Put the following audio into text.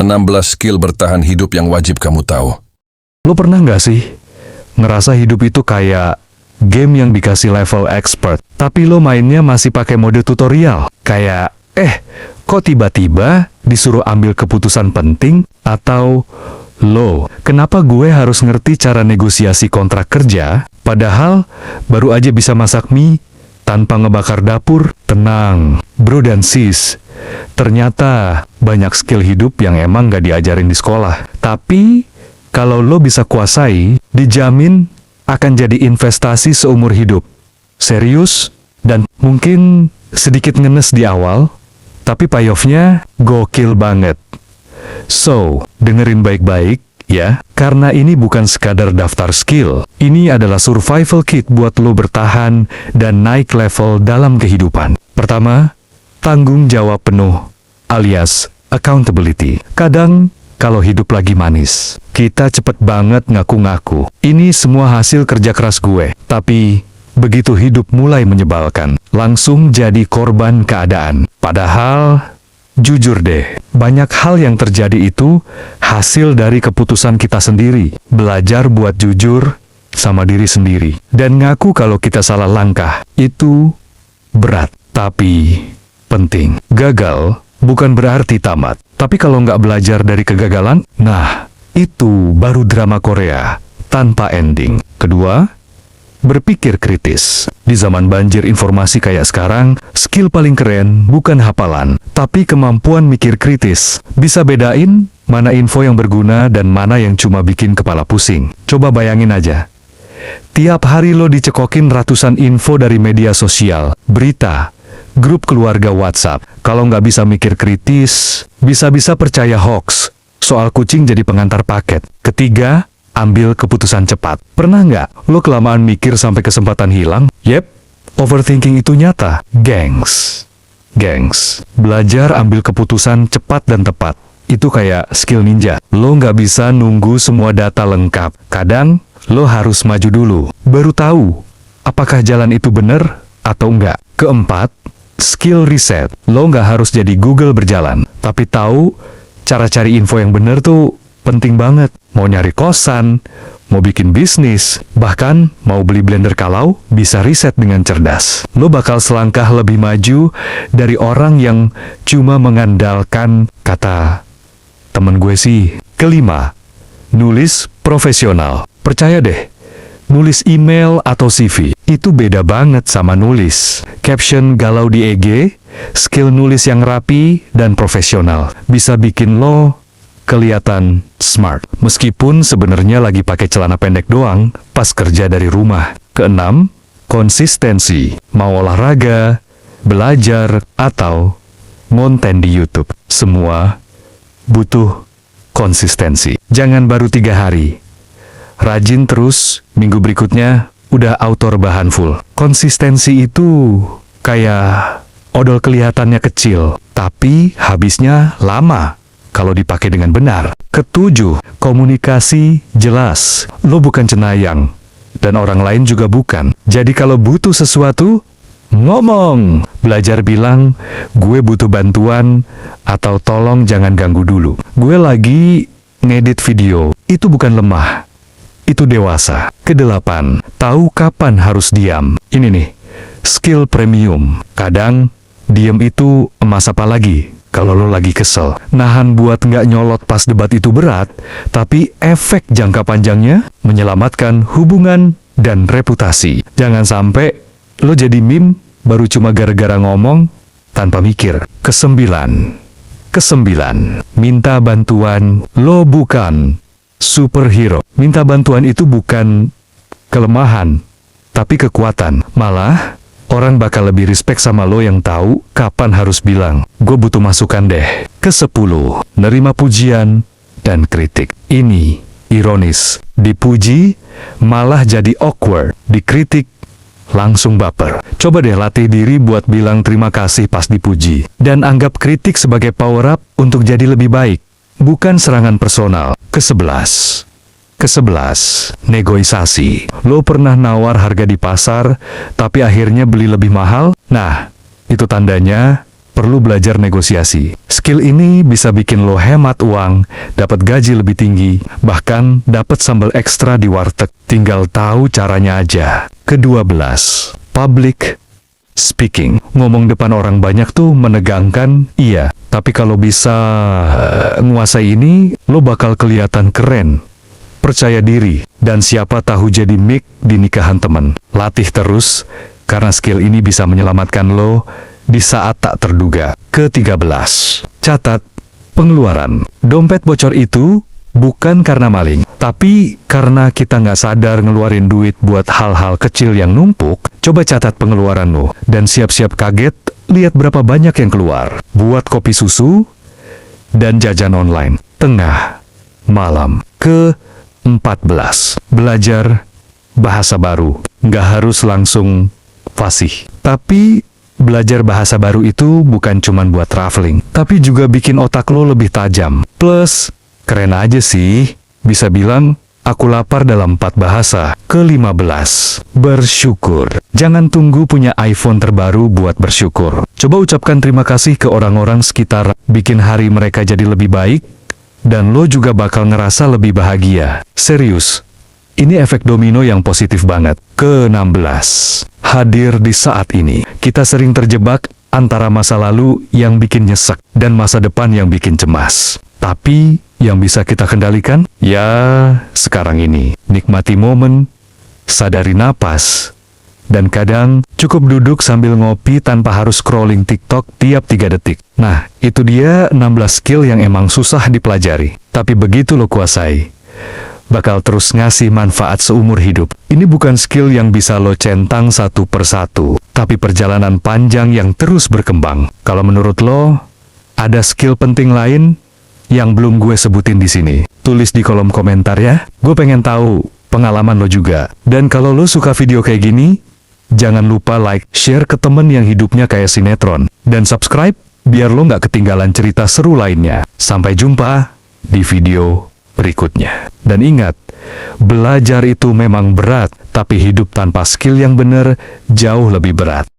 16 skill bertahan hidup yang wajib kamu tahu. Lo pernah nggak sih ngerasa hidup itu kayak game yang dikasih level expert, tapi lo mainnya masih pakai mode tutorial? Kayak, kok tiba-tiba disuruh ambil keputusan penting? Atau, kenapa gue harus ngerti cara negosiasi kontrak kerja, padahal baru aja bisa masak mie tanpa ngebakar dapur? Tenang, bro dan sis. Ternyata banyak skill hidup yang emang gak diajarin di sekolah. Tapi, kalau lo bisa kuasai, dijamin akan jadi investasi seumur hidup. Serius, dan mungkin sedikit ngenes di awal, tapi payoff-nya gokil banget. So, dengerin baik-baik ya, karena ini bukan sekadar daftar skill. Ini adalah survival kit buat lo bertahan dan naik level dalam kehidupan. Pertama, tanggung jawab penuh, alias accountability. Kadang, kalau hidup lagi manis, kita cepet banget ngaku-ngaku, ini semua hasil kerja keras gue. Tapi, begitu hidup mulai menyebalkan, langsung jadi korban keadaan. Padahal, jujur deh, banyak hal yang terjadi itu hasil dari keputusan kita sendiri. Belajar buat jujur sama diri sendiri. Dan ngaku kalau kita salah langkah, itu berat, tapi penting. Gagal bukan berarti tamat. Tapi kalau nggak belajar dari kegagalan, nah, itu baru drama Korea tanpa ending. Kedua, berpikir kritis. Di zaman banjir informasi kayak sekarang, skill paling keren bukan hafalan, tapi kemampuan mikir kritis. Bisa bedain mana info yang berguna dan mana yang cuma bikin kepala pusing. Coba bayangin aja. Tiap hari lo dicekokin ratusan info dari media sosial, berita, grup keluarga WhatsApp. Kalau nggak bisa mikir kritis, bisa-bisa percaya hoax. Soal kucing jadi pengantar paket. Ketiga, ambil keputusan cepat. Pernah nggak lo kelamaan mikir sampai kesempatan hilang? Yep, overthinking itu nyata. Gengs. Belajar ambil keputusan cepat dan tepat. Itu kayak skill ninja. Lo nggak bisa nunggu semua data lengkap. Kadang, lo harus maju dulu. Baru tahu, apakah jalan itu benar atau enggak. Keempat, skill riset. Lo nggak harus jadi Google berjalan, tapi tahu cara cari info yang benar tuh penting banget. Mau nyari kosan, mau bikin bisnis, bahkan mau beli blender kalau bisa riset dengan cerdas. Lo bakal selangkah lebih maju dari orang yang cuma mengandalkan kata temen gue sih. Kelima, nulis profesional. Percaya deh, nulis email atau CV itu beda banget sama nulis caption galau di IG. Skill nulis yang rapi dan profesional bisa bikin lo kelihatan smart, meskipun sebenarnya lagi pakai celana pendek doang pas kerja dari rumah. Keenam, konsistensi. Mau olahraga, belajar, atau konten di YouTube, semua butuh konsistensi. Jangan baru 3 hari. Rajin terus, minggu berikutnya udah auto rebahan full. Konsistensi itu kayak odol, kelihatannya kecil, tapi habisnya lama kalau dipakai dengan benar. Ketujuh, komunikasi jelas. Lo bukan cenayang, dan orang lain juga bukan. Jadi kalau butuh sesuatu, ngomong. Belajar bilang, gue butuh bantuan, atau tolong jangan ganggu dulu. Gue lagi ngedit video. Itu bukan lemah, itu dewasa. Kedelapan, tahu kapan harus diam. Ini nih, skill premium. Kadang, diam itu emas. Apalagi kalau lo lagi kesel. Nahan buat nggak nyolot pas debat itu berat, tapi efek jangka panjangnya menyelamatkan hubungan dan reputasi. Jangan sampai lo jadi meme baru cuma gara-gara ngomong tanpa mikir. Kesembilan, minta bantuan. Lo bukan superhero. Minta bantuan itu bukan kelemahan, tapi kekuatan. Malah, orang bakal lebih respect sama lo yang tahu kapan harus bilang, gue butuh masukan deh. Kesepuluh, nerima pujian dan kritik. Ini ironis. Dipuji, malah jadi awkward. Dikritik, langsung baper. Coba deh latih diri buat bilang terima kasih pas dipuji. Dan anggap kritik sebagai power up untuk jadi lebih baik, bukan serangan personal. Kesebelas, negosiasi. Lo pernah nawar harga di pasar, tapi akhirnya beli lebih mahal? Nah, itu tandanya perlu belajar negosiasi. Skill ini bisa bikin lo hemat uang, dapat gaji lebih tinggi, bahkan dapat sambal ekstra di warteg. Tinggal tahu caranya aja. Ke-12, public speaking. Ngomong depan orang banyak tuh menegangkan, iya. Tapi kalau bisa nguasai ini, lo bakal kelihatan keren, percaya diri, dan siapa tahu jadi mic di nikahan temen. Latih terus, karena skill ini bisa menyelamatkan lo di saat tak terduga. Ke-13, catat pengeluaran. Dompet bocor itu bukan karena maling, tapi karena kita nggak sadar ngeluarin duit buat hal-hal kecil yang numpuk. Coba catat pengeluaran lo, dan siap-siap kaget lihat berapa banyak yang keluar. Buat kopi susu dan jajan online tengah malam. Ke-14, belajar bahasa baru. Nggak harus langsung fasih, tapi belajar bahasa baru itu bukan cuman buat traveling, tapi juga bikin otak lo lebih tajam. Plus, keren aja sih, bisa bilang, aku lapar dalam 4 bahasa. Ke-15, bersyukur. Jangan tunggu punya iPhone terbaru buat bersyukur. Coba ucapkan terima kasih ke orang-orang sekitar, bikin hari mereka jadi lebih baik, dan lo juga bakal ngerasa lebih bahagia. Serius, ini efek domino yang positif banget. Ke-16, hadir di saat ini. Kita sering terjebak antara masa lalu yang bikin nyesek dan masa depan yang bikin cemas. Tapi yang bisa kita kendalikan, ya sekarang ini. Nikmati momen, sadari napas, dan kadang cukup duduk sambil ngopi tanpa harus scrolling TikTok tiap 3 detik. Nah, itu dia 16 skill yang emang susah dipelajari. Tapi begitu lo kuasai, bakal terus ngasih manfaat seumur hidup. Ini bukan skill yang bisa lo centang satu persatu, tapi perjalanan panjang yang terus berkembang. Kalau menurut lo, ada skill penting lain yang belum gue sebutin di sini? Tulis di kolom komentar ya. Gue pengen tahu pengalaman lo juga. Dan kalau lo suka video kayak gini, jangan lupa like, share ke temen yang hidupnya kayak sinetron, dan subscribe biar lo nggak ketinggalan cerita seru lainnya. Sampai jumpa di video berikutnya. Dan ingat, belajar itu memang berat, tapi hidup tanpa skill yang benar jauh lebih berat.